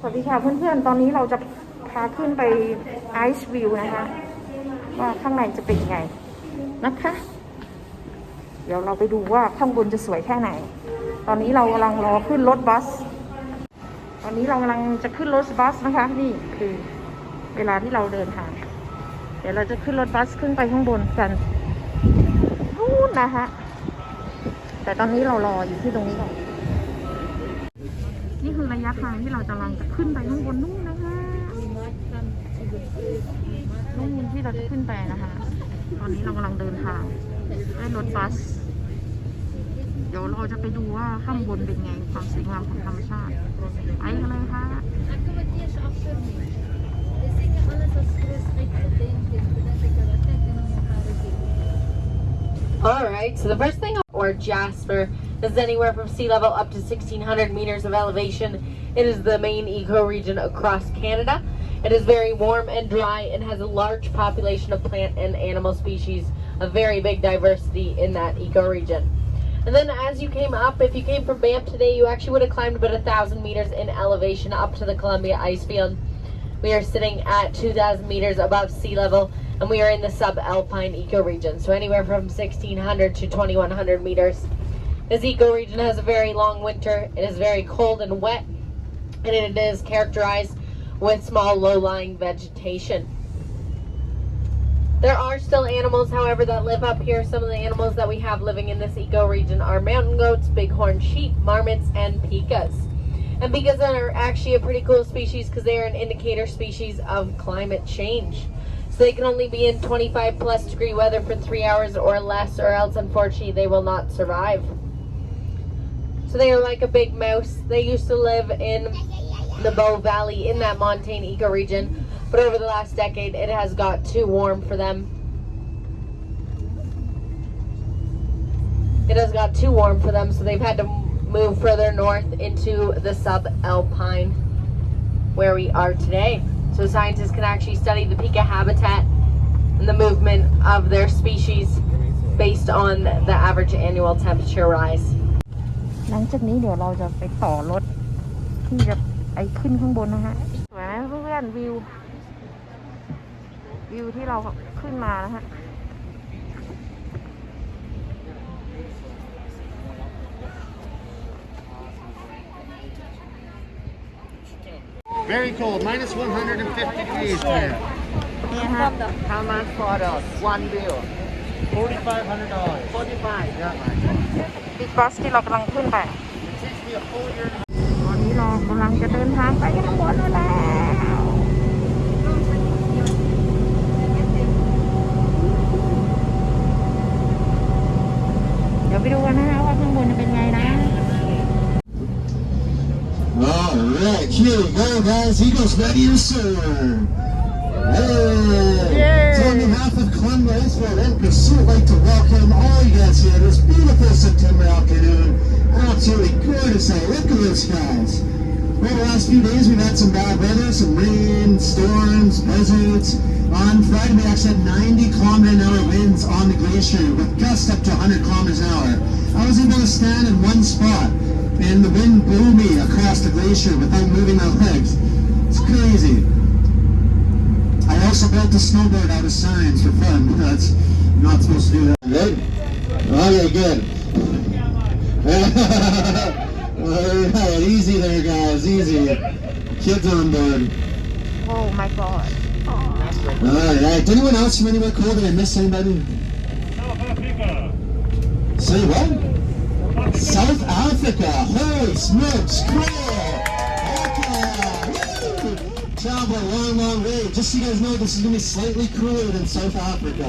สวัสดีค่ะเพื่อนๆตอนนี้เราจะพาขึ้นไป Icefield นะคะว่าข้างในจะเป็นยังไงนะคะเดี๋ยวเราไปดูว่าข้างบนจะสวยแค่ไหนตอนนี้เรากำลังรอขึ้นรถบัสตอนนี้เรากำลังจะขึ้นรถบัสนะคะนี่คือเวลาที่เราเดินทางเดี๋ยวเราจะขึ้นรถบัสขึ้นไปข้างบนกันนู่นนะคะแต่ตอนนี้เรารออยู่ที่ตรงนี้ก่อนนี่คือระยะทางที่เรากำลังจะขึ้นไปข้างบนนู่นนะคะนู่นที่เราจะขึ้นไปนะคะตอนนี้เรากำลังเดินทางด้วยรถบัสเดี๋ยวเราจะไปดูว่าข้างบนเป็นไงความสวยงามของธรรมชาติไปกันเลยค่ะ Alright, so the first thing, or Jasper, is anywhere from sea level up to 1,600 meters of elevation. It is the main ecoregion across Canada. It is very warm and dry and has a large population of plant and animal species, a very big diversity in that ecoregion. And then as you came up, if you came from Banff today, you actually would have climbed about 1,000 meters in elevation up to the Columbia Icefield. We are sitting at 2,000 meters above sea level, and we are in the subalpine ecoregion, so anywhere from 1,600 to 2,100 meters. This ecoregion has a very long winter. It is very cold and wet, and it is characterized with small low-lying vegetation. There are still animals, however, that live up here. Some of the animals that we have living in this ecoregion are mountain goats, bighorn sheep, marmots, and pikas. And pikas are actually a pretty cool species because they are an indicator species of climate change. So they can only be in 25 plus degree weather for 3 hours or less, or else unfortunately they will not survive. So they are like a big mouse. They used to live in the Bow Valley in that montane ecoregion, but over the last decade it has got too warm for them. It has got too warm for them, so they've had to move further north into the subalpine where we are today. So scientists can actually study the pika habitat and the movement of their species based on the average annual temperature rise. หลังจากนี้เดี๋ยวเราจะไปต่อรถที่จะไปขึ้นข้างบนนะฮะสวยไหมเพื่อนๆวิวที่เราขึ้นมานะฮะ Very cold, minus 150 degrees here. เนี่ยฮะ How much for the one bill? $4,500. 45. Yeah, บิ๊กบัสที่เรากำลังขึ้นไป it takes me a full year. ตอนนี้เรากำลังจะเดินทางไปข้างบนแล้วเดี๋ยวไปดูกันนะว่าข้างบนจะเป็นไงนะ Alright, here we go, guys. Eagles ready to serve. Hey! So on behalf of Columbia Icefield and Pursuit, I'd like to welcome all you guys here this beautiful September afternoon. Absolutely gorgeous out. Look at those skies. Over the last few days, we've had some bad weather, some rain, storms, blizzards. On Friday, we actually had 90-kilometer-an-hour winds on the glacier with gusts up to 100 kilometers an hour. I was able to stand in one spot, and the wind blew me across the glacier without moving my legs. It's crazy. I also built a snowboard out of signs for fun. That's not supposed to do that. Good? Okay, good. Alright, easy there, guys, easy. Kids on board. Oh my god Alright, did anyone else from anywhere cool? Did I miss anybody? South Africa. Say what? South Africa. Holy smokes, cool. Okay. Travel a long, long way. Just so you guys know, this is going to be slightly cooler than South Africa.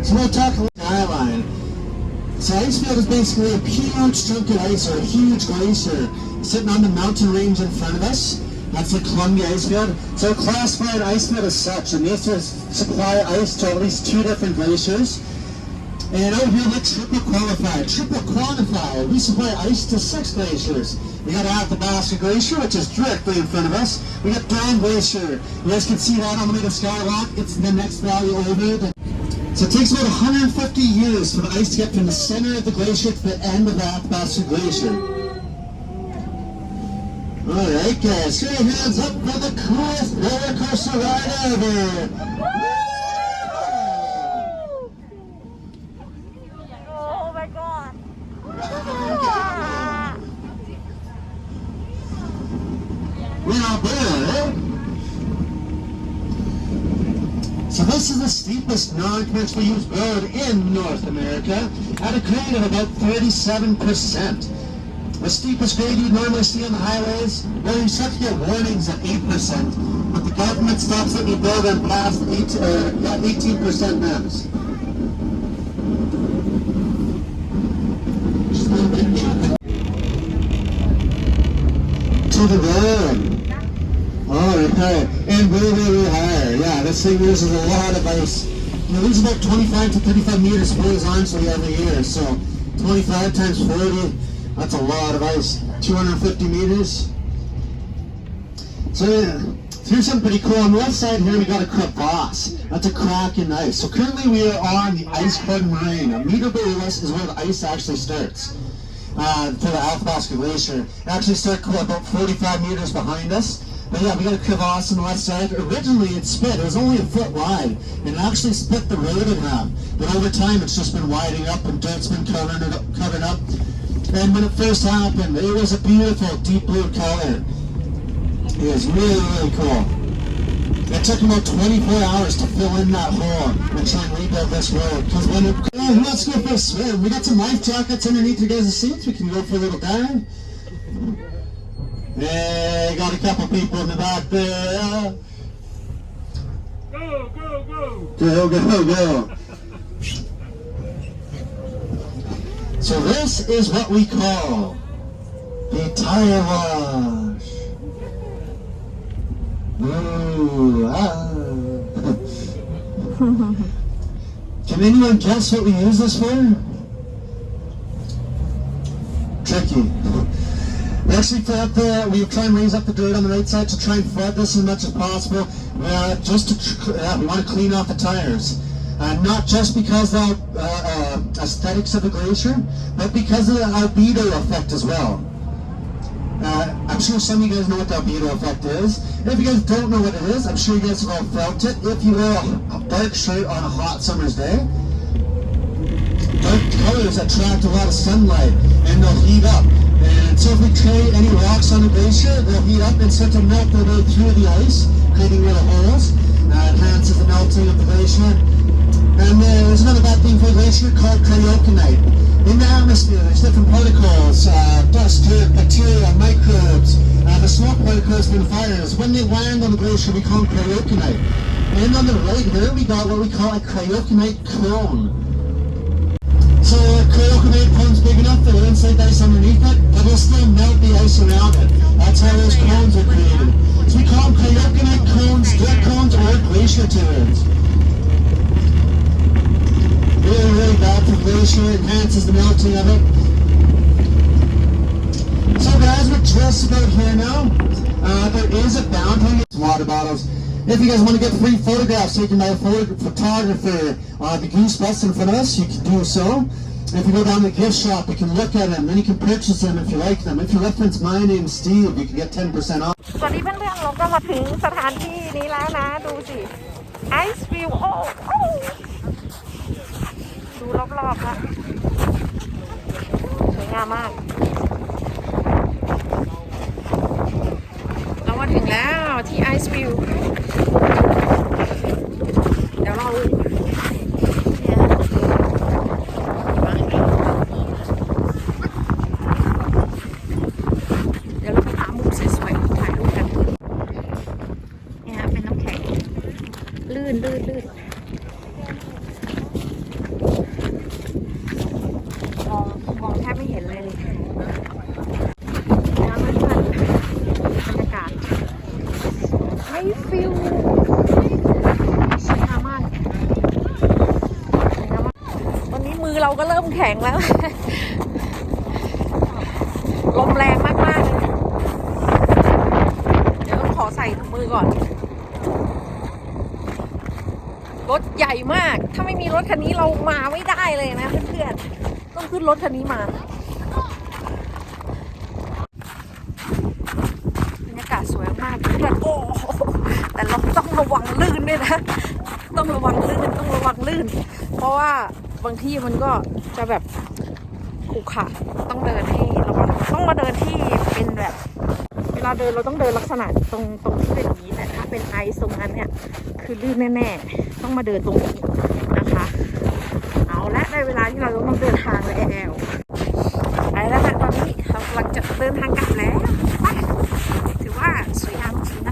So we'll talk about the skyline. So Icefield is basically a huge chunk of ice, or a huge glacier, sitting on the mountain range in front of us. That's the Columbia Icefield. So classified Icefield as such, and this is supply ice to at least 2 different glaciers. And over here, we're triple qualified. We supply ice to 6 glaciers. We got Athabasca Glacier, which is directly in front of us. We got Banff Glacier. You guys can see that on the way to Skylock. It's the next valley over. So it takes about 150 years for the ice to get from the center of the glacier to the end of the Athabasca Glacier. All right, guys, show your hands up for the coolest roller coaster ride ever. Oh my god. We're not bad, eh? So this is the steepest non-commercially used road in North America at a grade of about 37%. The steepest grade you'd normally see on the highways, where you start to get warnings at 8%, but the government stops letting you build them past 18% max. To the road. Oh, okay. And way higher. Yeah, this thing uses a lot of ice. You lose about 25 to 35 meters horizontally every year, so 25 times 40, that's a lot of ice. 250 meters. So yeah, here's something pretty cool. On the left side here, we got a crevasse. That's a crack in ice. So currently we are on the iceberg moraine. A meter below us is where the ice actually starts. For the Athabasca Glacier. It actually starts about 45 meters behind us. But yeah, we got a crevasse on the left side. Originally it split. It was only a foot wide. And it actually split the road in half. But over time it's just been widening up and dirt's been covered up. And when it first happened, it was a beautiful deep blue color. It was really cool. It took about 24 hours to fill in that hole and try and rebuild this road. Because when it, who wants to go for a swim? We got some life jackets underneath your guys' seats. We can go for a little dive. Yeah, got a couple people in the back there. Go, go, go! Go. So this is what we call the tire wash. Ooh, Can anyone guess what we use this for? Tricky. We actually we try and raise up the dirt on the right side to try and flood this as much as possible, we want to clean off the tires. Not just because of the aesthetics of the glacier, but because of the albedo effect as well. I'm sure some of you guys know what the albedo effect is. If you guys don't know what it is, I'm sure you guys have all felt it. If you wear a dark shirt on a hot summer's day, dark colors attract a lot of sunlight and they'll heat up. And so if we create any rocks on the glacier, they'll heat up and start to melt their way through the ice, creating little holes. Enhances the melting of the glacier. And there's another bad thing for the glacier called cryokinite. In the atmosphere, there's different particles, dust, dirt, bacteria, microbes, the smoke particles from fires. When they land on the glacier, we call them cryokinite. And on the right here, we got what we call a cryokinite cone. So a cryokinite cone's big enough that it'll insulate the ice underneath it, but it'll still melt the ice around it. That's how those cones are created. So we call them cryokinite cones, dirt cones, or glacier turds. Really bad for glacier, enhances the melting of it. So guys, we're just about here now. There is a boundary. Water bottles. If you guys want to get free photographs taken by a photographer, the goose bus in front of us, you can do so. If you go down to the gift shop, you can look at them, then you can purchase them if you like them. If you reference my name, Steve, you can get 10% off. สวัสดีเพื่อนๆเราก็มาถึงสถานที่นี้แล้วนะดูสิ Icefield โอ้ดูรอบๆนะสวยงามมากเรามาถึงแล้วที่ Icefield เดี๋ยวเราไปหามุมสวยๆถ่ายรูปกันเนี่ยเป็นน้ำแข็งลื่นมองแทบไม่เห็นเลยแล้วมันบรรยากาศให้ฟิลสวยงามมากตอนนี้มือเราก็เริ่มแข็งแล้วลมแรงมากๆเลยเดี๋ยวต้องขอใส่ถุงมือก่อนรถใหญ่มากถ้าไม่มีรถคันนี้เรามาไม่ได้เลยนะเพื่อนๆต้องขึ้นรถคันนี้มา ต้องระวังลื่นด้วยนะต้องระวังลื่นเพราะว่าบางที่มันก็จะแบบขรุขระต้องเดินให้ระวังต้องมาเดินที่เป็นแบบเวลาเดินเราต้องเดินลักษณะตรงที่เป็นอย่างนี้แต่ถ้าเป็นไอซ์ตรงนั้นเนี่ยคือลื่นแน่ๆต้องมาเดินตรงนี้นะคะเอาละได้เวลาที่เราต้องเดินทางแล้วไปแล้วค่ะตอนนี้เรากำลังจะเดินทางกลับแล้วไปถือว่าสวยงามจริง